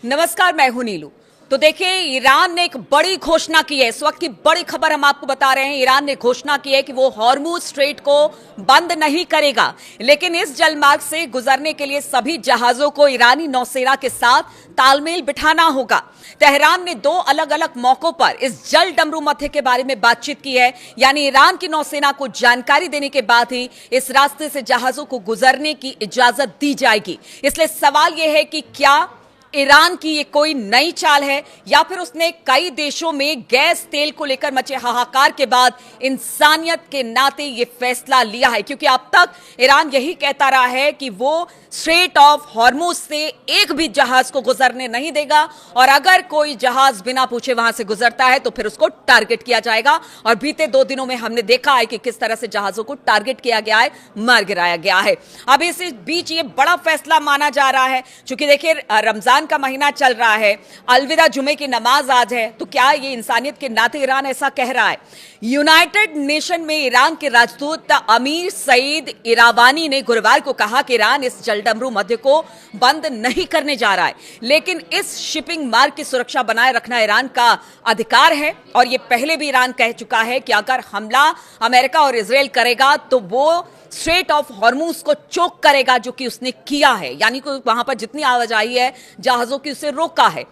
नमस्कार, मैं हूं नीलू। तो देखिए, ईरान ने एक बड़ी घोषणा की है। इस वक्त की बड़ी खबर हम आपको बता रहे हैं। ईरान ने घोषणा की है कि वो हॉर्मुज स्ट्रेट को बंद नहीं करेगा, लेकिन इस जलमार्ग से गुजरने के लिए सभी जहाजों को ईरानी नौसेना के साथ तालमेल बिठाना होगा। तेहरान ने 2 अलग अलग मौकों पर इस जल डमरू मध्य के बारे में बातचीत की है, यानी ईरान की नौसेना को जानकारी देने के बाद ही इस रास्ते से जहाजों को गुजरने की इजाजत दी जाएगी। इसलिए सवाल यह है कि क्या ईरान की ये कोई नई चाल है या फिर उसने कई देशों में गैस तेल को लेकर मचे हाहाकार के बाद इंसानियत के नाते ये फैसला लिया है, क्योंकि अब तक ईरान यही कहता रहा है कि वो स्ट्रेट ऑफ हॉर्मुज से एक भी जहाज को गुजरने नहीं देगा और अगर कोई जहाज बिना पूछे वहां से गुजरता है तो फिर उसको टारगेट किया जाएगा। और बीते 2 दिनों में हमने देखा है कि किस तरह से जहाजों को टारगेट किया गया है, मार गिराया गया है। अब इस बीच ये बड़ा फैसला माना जा रहा है, क्योंकि देखिए रमजान का महीना चल रहा है, अलविदा जुमे की नमाज आज है, तो क्या ये इंसानियत के नाते ईरान ऐसा कह रहा है? यूनाइटेड नेशन में ईरान के राजदूत अमीर सईद इरावानी ने गुरुवार को कहा कि ईरान इस जलडमरू मध्य को बंद नहीं करने जा रहा है, लेकिन इस शिपिंग मार्ग की सुरक्षा बनाए रखना ईरान का अधिकार है। और यह पहले भी ईरान कह चुका है कि अगर हमला अमेरिका और इजराइल करेगा तो वो स्ट्रेट ऑफ हॉर्मुज को चोक करेगा, जो कि उसने किया है, यानी कि वहां पर जितनी आवाजाही है जहाजों की उसे रोका है।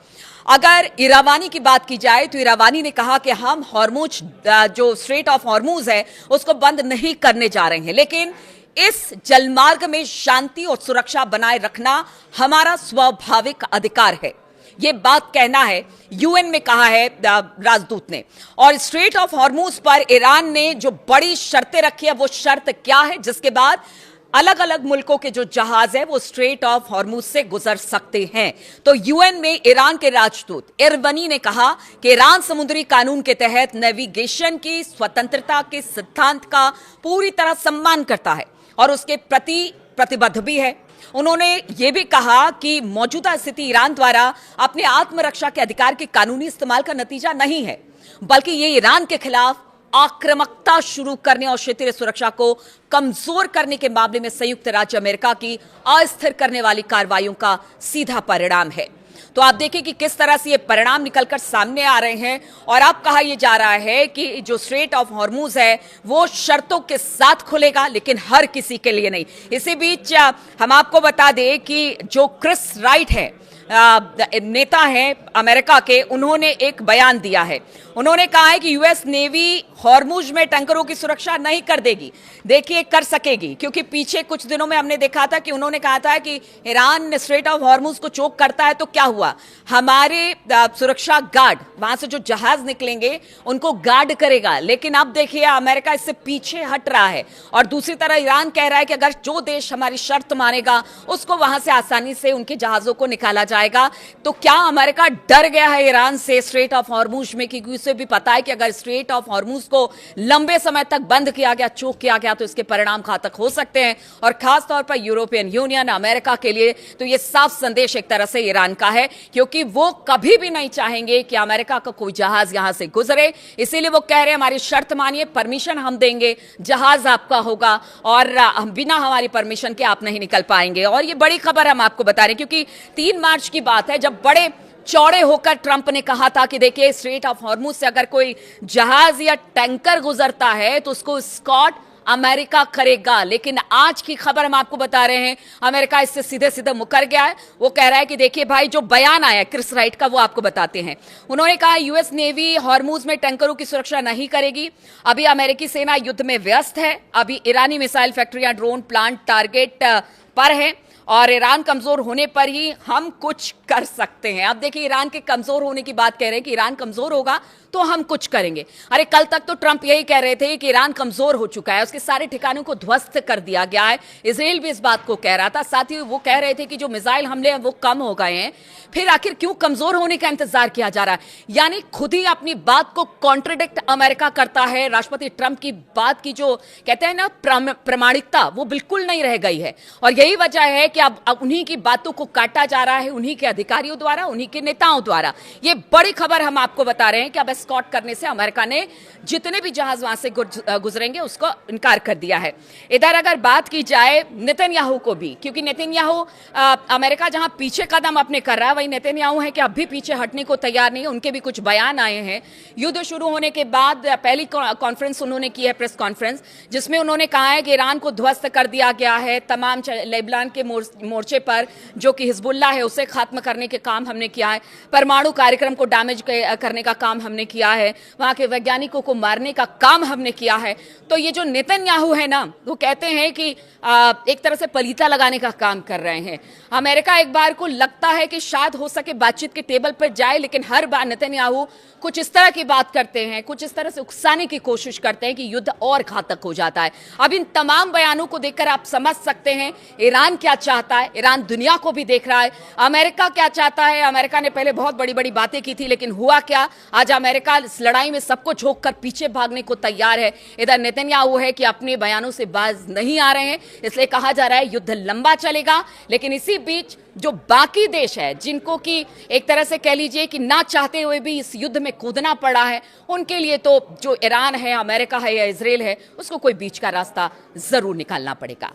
अगर इरावानी की बात की जाए तो इरावानी ने कहा कि हम हॉर्मुज जो स्ट्रेट ऑफ हॉर्मुज है उसको बंद नहीं करने जा रहे हैं, लेकिन इस जलमार्ग में शांति और सुरक्षा बनाए रखना हमारा स्वाभाविक अधिकार है। ये बात कहना है यूएन में कहा है राजदूत ने। और स्ट्रेट ऑफ हॉर्मुज पर ईरान ने जो बड़ी शर्तें रखी है, वो शर्त क्या है जिसके बाद अलग अलग मुल्कों के जो जहाज है वो स्ट्रेट ऑफ हॉर्मुज से गुजर सकते हैं। तो यूएन में ईरान के राजदूत इरवनी ने कहा कि ईरान समुद्री कानून के तहत नेविगेशन की स्वतंत्रता के सिद्धांत का पूरी तरह सम्मान करता है और उसके प्रति प्रतिबद्ध भी है। उन्होंने यह भी कहा कि मौजूदा स्थिति ईरान द्वारा अपने आत्मरक्षा के अधिकार के कानूनी इस्तेमाल का नतीजा नहीं है, बल्कि यह ईरान के खिलाफ आक्रामकता शुरू करने और क्षेत्रीय सुरक्षा को कमजोर करने के मामले में संयुक्त राज्य अमेरिका की अस्थिर करने वाली कार्रवाइयों का सीधा परिणाम है। तो आप देखें कि किस तरह से ये परिणाम निकलकर सामने आ रहे हैं। और अब कहा यह जा रहा है कि जो स्ट्रेट ऑफ हॉर्मुज है वो शर्तों के साथ खुलेगा, लेकिन हर किसी के लिए नहीं। इसी बीच हम आपको बता दें कि जो क्रिस राइट है, नेता हैं अमेरिका के, उन्होंने एक बयान दिया है। उन्होंने कहा है कि यूएस नेवी हॉर्मुज में टैंकरों की सुरक्षा नहीं कर देगी। देखिए, कर सकेगी, क्योंकि पीछे कुछ दिनों में हमने देखा था कि उन्होंने कहा था कि ईरान स्ट्रेट ऑफ हॉर्मुज को चोक करता है तो क्या हुआ, हमारे सुरक्षा गार्ड वहां से जो जहाज निकलेंगे उनको गार्ड करेगा। लेकिन अब देखिए अमेरिका इससे पीछे हट रहा है और दूसरी तरह ईरान कह रहा है कि अगर जो देश हमारी शर्त मानेगा उसको वहां से आसानी से उनके जहाजों को निकाला जाएगा। तो क्या अमेरिका डर गया है ईरान से स्ट्रेट ऑफ हॉर्मुज में? क्योंकि उसे भी पता है कि अगर स्ट्रेट ऑफ हॉर्मुज को लंबे समय तक बंद किया गया, चोक किया गया, तो इसके परिणाम घातक हो सकते हैं। और खास तौर पर यूरोपियन यूनियन, अमेरिका के लिए तो यह साफ संदेश एक तरह से ईरान का है, क्योंकि वो कभी भी नहीं चाहेंगे कि अमेरिका का कोई जहाज यहां से गुजरे। इसीलिए वो कह रहे हैं हमारी शर्त मानिए, परमिशन हम देंगे, जहाज आपका होगा और बिना हमारी परमिशन के आप नहीं निकल पाएंगे। और ये बड़ी खबर हम आपको बता रहे हैं, क्योंकि 3 मार्च की बात है जब बड़े चौड़े होकर ट्रंप ने कहा था कि देखिए स्ट्रेट ऑफ हॉर्मुज से अगर कोई जहाज या टैंकर गुजरता है तो उसको स्कॉट अमेरिका करेगा। लेकिन आज की खबर हम आपको बता रहे हैं, अमेरिका इससे सीधे सीधे मुकर गया है। वो कह रहा है कि देखिए भाई, जो बयान आया क्रिस राइट का वो आपको बताते हैं। उन्होंने कहा यूएस नेवी हॉर्मुज में टैंकरों की सुरक्षा नहीं करेगी। अभी अमेरिकी सेना युद्ध में व्यस्त है, अभी ईरानी मिसाइल फैक्ट्रियां, ड्रोन प्लांट टारगेट पर है और ईरान कमजोर होने पर ही हम कुछ कर सकते हैं। अब देखिए, ईरान के कमजोर होने की बात कह रहे हैं कि ईरान कमजोर होगा तो हम कुछ करेंगे। अरे कल तक तो ट्रंप यही कह रहे थे कि ईरान कमजोर हो चुका है, उसके सारे ठिकानों को ध्वस्त कर दिया गया है। इजराइल भी इस बात को कह रहा था, साथ ही वो कह रहे थे कि जो मिसाइल हमले हैं वो कम हो गए हैं। फिर आखिर क्यों कमजोर होने का इंतजार किया जा रहा है? यानी खुद ही अपनी बात को कॉन्ट्रडिक्ट अमेरिका करता है। राष्ट्रपति ट्रंप की बात की जो कहते हैं ना प्रामाणिकता, वो बिल्कुल नहीं रह गई है। और यही वजह है कि अब उन्हीं की बातों को काटा जा रहा है, उन्हीं के अधिकारियों द्वारा, उन्हीं के नेताओं द्वारा। ये बड़ी खबर हम आपको बता रहे हैं कि अब एस्कॉर्ट करने से अमेरिका ने जितने भी जहाज वहां से गुजरेंगे उसको इनकार कर दिया है। इधर अगर बात की जाए नेतन्याहू को भी, क्योंकि नेतन्याहू अमेरिका जहां पीछे कदम अपने कर रहा है वही नेतन्याहू हैं कि अब भी पीछे हटने को तैयार नहीं है। उनके भी कुछ बयान आए हैं युद्ध शुरू होने के बाद। पहली कॉन्फ्रेंस उन्होंने की है, प्रेस कॉन्फ्रेंस, जिसमें उन्होंने कहा है कि ईरान को ध्वस्त कर दिया गया है। तमाम लेबनान के मोर्चे पर जो कि हिजबुल्ला है उसे खत्म करने के काम हमने किया है। परमाणु कार्यक्रम को डैमेज करने का काम हमने किया है। वहां के वैज्ञानिकों को मारने का काम हमने किया है। तो ये जो नेतन्याहू है ना, वो कहते हैं कि एक तरह से पलीता लगाने का काम कर रहे हैं। अमेरिका एक बार को लगता है कि शायद हो सके बातचीत के टेबल पर जाए, लेकिन हर बार नेतन्याहू कुछ इस तरह की बात करते हैं, कुछ इस तरह से उकसाने की कोशिश करते हैं कि युद्ध और घातक हो जाता है। अब इन तमाम बयानों को देखकर आप समझ सकते हैं ईरान क्या चाहता है। ईरान दुनिया को भी देख रहा है, अमेरिका क्या चाहता है। अमेरिका ने पहले बहुत बड़ी बड़ी बातें की थी, लेकिन हुआ क्या, आज अमेरिका इस लड़ाई में सबको झोंककर पीछे भागने को तैयार है। इधर नेतन्याहू है कि अपने बयानों से बाज नहीं आ रहे हैं, इसलिए कहा जा रहा है युद्ध लंबा चलेगा। लेकिन इसी बीच जो बाकी देश है, जिनको कि एक तरह से कह लीजिए कि ना चाहते हुए भी इस युद्ध में कूदना पड़ा है, उनके लिए तो जो ईरान है, अमेरिका है या इजराइल है, उसको कोई बीच का रास्ता जरूर निकालना पड़ेगा।